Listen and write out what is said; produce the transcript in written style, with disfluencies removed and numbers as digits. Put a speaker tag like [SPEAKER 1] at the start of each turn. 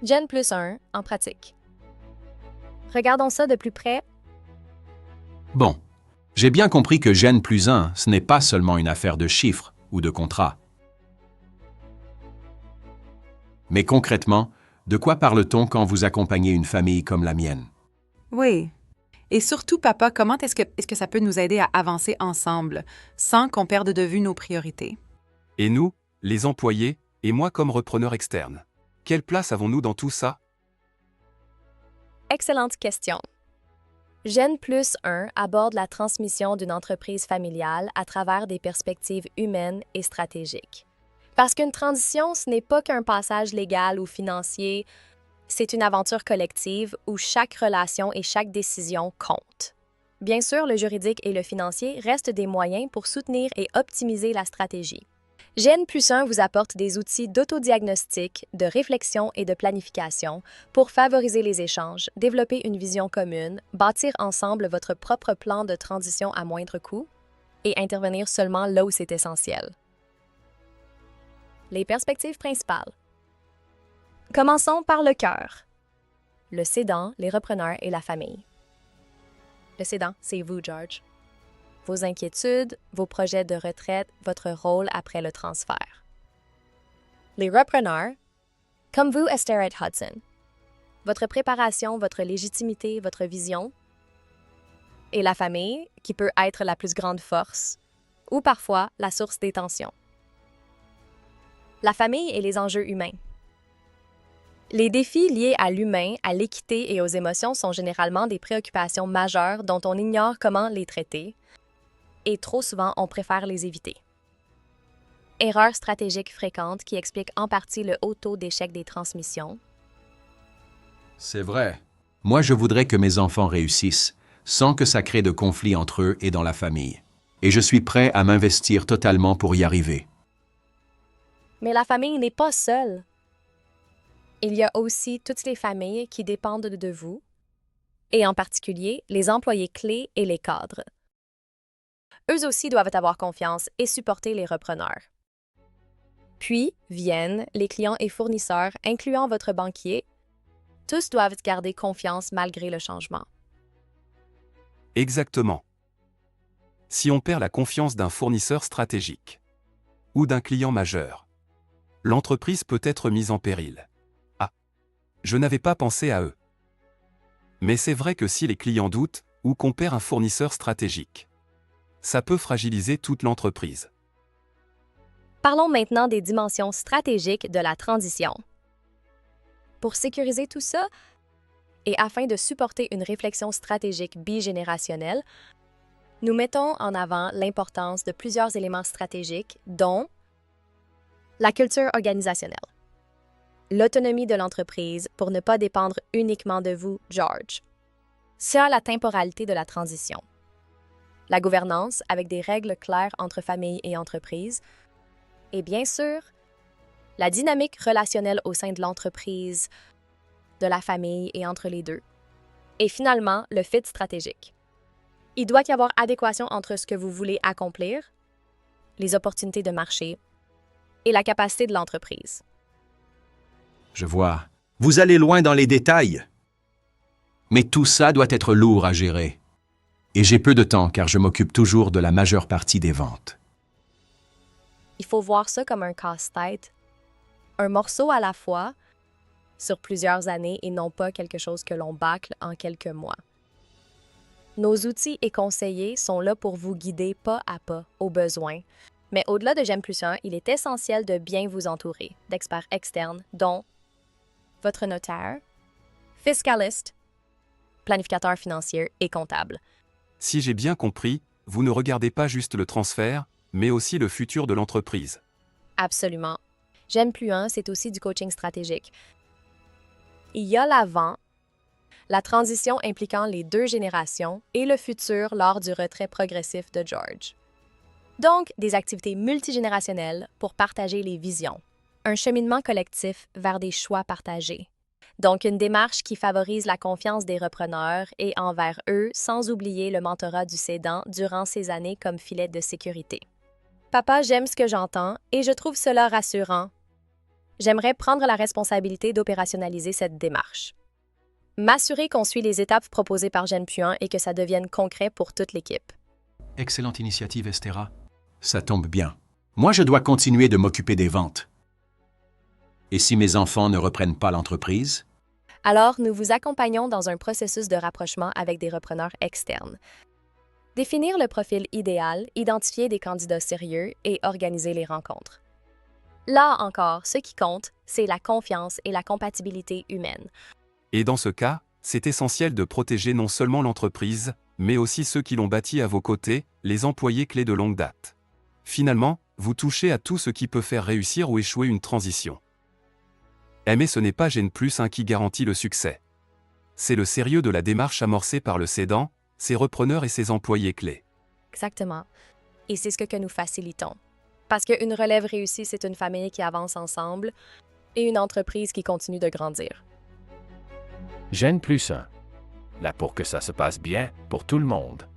[SPEAKER 1] Gen plus 1 en pratique. Regardons ça de plus près.
[SPEAKER 2] Bon, j'ai bien compris que Gen plus 1, ce n'est pas seulement une affaire de chiffres ou de contrats. Mais concrètement, de quoi parle-t-on quand vous accompagnez une famille comme la mienne?
[SPEAKER 3] Oui. Et surtout, papa, comment est-ce que ça peut nous aider à avancer ensemble, sans qu'on perde de vue nos priorités?
[SPEAKER 4] Et nous, les employés, et moi comme repreneur externe. Quelle place avons-nous dans tout ça?
[SPEAKER 1] Excellente question. Gen plus 1 aborde la transmission d'une entreprise familiale à travers des perspectives humaines et stratégiques. Parce qu'une transition, ce n'est pas qu'un passage légal ou financier, c'est une aventure collective où chaque relation et chaque décision comptent. Bien sûr, le juridique et le financier restent des moyens pour soutenir et optimiser la stratégie. Gen plus 1 vous apporte des outils d'autodiagnostic, de réflexion et de planification pour favoriser les échanges, développer une vision commune, bâtir ensemble votre propre plan de transition à moindre coût et intervenir seulement là où c'est essentiel. Les perspectives principales. Commençons par le cœur. Le cédant, les repreneurs et la famille. Le cédant, c'est vous, George. Vos inquiétudes, vos projets de retraite, votre rôle après le transfert. Les repreneurs, comme vous, Esther et Hudson. Votre préparation, votre légitimité, votre vision. Et la famille, qui peut être la plus grande force, ou parfois la source des tensions. La famille et les enjeux humains. Les défis liés à l'humain, à l'équité et aux émotions sont généralement des préoccupations majeures dont on ignore comment les traiter, et trop souvent, on préfère les éviter. Erreurs stratégiques fréquentes qui expliquent en partie le haut taux d'échec des transmissions.
[SPEAKER 2] C'est vrai. Moi, je voudrais que mes enfants réussissent, sans que ça crée de conflits entre eux et dans la famille. Et je suis prêt à m'investir totalement pour y arriver.
[SPEAKER 1] Mais la famille n'est pas seule. Il y a aussi toutes les familles qui dépendent de vous, et en particulier les employés clés et les cadres. Eux aussi doivent avoir confiance et supporter les repreneurs. Puis viennent les clients et fournisseurs, incluant votre banquier. Tous doivent garder confiance malgré le changement.
[SPEAKER 4] Exactement. Si on perd la confiance d'un fournisseur stratégique ou d'un client majeur, l'entreprise peut être mise en péril. Ah, je n'avais pas pensé à eux. Mais c'est vrai que si les clients doutent ou qu'on perd un fournisseur stratégique, ça peut fragiliser toute l'entreprise.
[SPEAKER 1] Parlons maintenant des dimensions stratégiques de la transition. Pour sécuriser tout ça, et afin de supporter une réflexion stratégique bigénérationnelle, nous mettons en avant l'importance de plusieurs éléments stratégiques, dont la culture organisationnelle, l'autonomie de l'entreprise pour ne pas dépendre uniquement de vous, George, ça, la temporalité de la transition, la gouvernance avec des règles claires entre famille et entreprise, et bien sûr, la dynamique relationnelle au sein de l'entreprise, de la famille et entre les deux. Et finalement, le fit stratégique. Il doit y avoir adéquation entre ce que vous voulez accomplir, les opportunités de marché et la capacité de l'entreprise.
[SPEAKER 2] Je vois. Vous allez loin dans les détails. Mais tout ça doit être lourd à gérer. Et j'ai peu de temps car je m'occupe toujours de la majeure partie des ventes.
[SPEAKER 1] Il faut voir ça comme un casse-tête, un morceau à la fois, sur plusieurs années et non pas quelque chose que l'on bâcle en quelques mois. Nos outils et conseillers sont là pour vous guider pas à pas aux besoins, mais au-delà de Gen plus 1, il est essentiel de bien vous entourer d'experts externes, dont votre notaire, fiscaliste, planificateur financier et comptable.
[SPEAKER 4] Si j'ai bien compris, vous ne regardez pas juste le transfert, mais aussi le futur de l'entreprise.
[SPEAKER 1] Absolument. Gen plus 1, c'est aussi du coaching stratégique. Il y a l'avant, la transition impliquant les deux générations et le futur lors du retrait progressif de George. Donc, des activités multigénérationnelles pour partager les visions. Un cheminement collectif vers des choix partagés. Donc, une démarche qui favorise la confiance des repreneurs et envers eux, sans oublier le mentorat du cédant durant ces années comme filet de sécurité. Papa, j'aime ce que j'entends et je trouve cela rassurant. J'aimerais prendre la responsabilité d'opérationnaliser cette démarche. M'assurer qu'on suit les étapes proposées par Jeanne Puant et que ça devienne concret pour toute l'équipe.
[SPEAKER 2] Excellente initiative, Estera. Ça tombe bien. Moi, je dois continuer de m'occuper des ventes. Et si mes enfants ne reprennent pas l'entreprise?
[SPEAKER 1] Alors, nous vous accompagnons dans un processus de rapprochement avec des repreneurs externes. Définir le profil idéal, identifier des candidats sérieux et organiser les rencontres. Là encore, ce qui compte, c'est la confiance et la compatibilité humaine.
[SPEAKER 4] Et dans ce cas, c'est essentiel de protéger non seulement l'entreprise, mais aussi ceux qui l'ont bâtie à vos côtés, les employés clés de longue date. Finalement, vous touchez à tout ce qui peut faire réussir ou échouer une transition. Mais ce n'est pas Gêne Plus qui garantit le succès. C'est le sérieux de la démarche amorcée par le cédant, ses repreneurs et ses employés clés.
[SPEAKER 1] Exactement. Et c'est ce que nous facilitons. Parce qu'une relève réussie, c'est une famille qui avance ensemble et une entreprise qui continue de grandir.
[SPEAKER 5] Gêne plus un. Là pour que ça se passe bien pour tout le monde.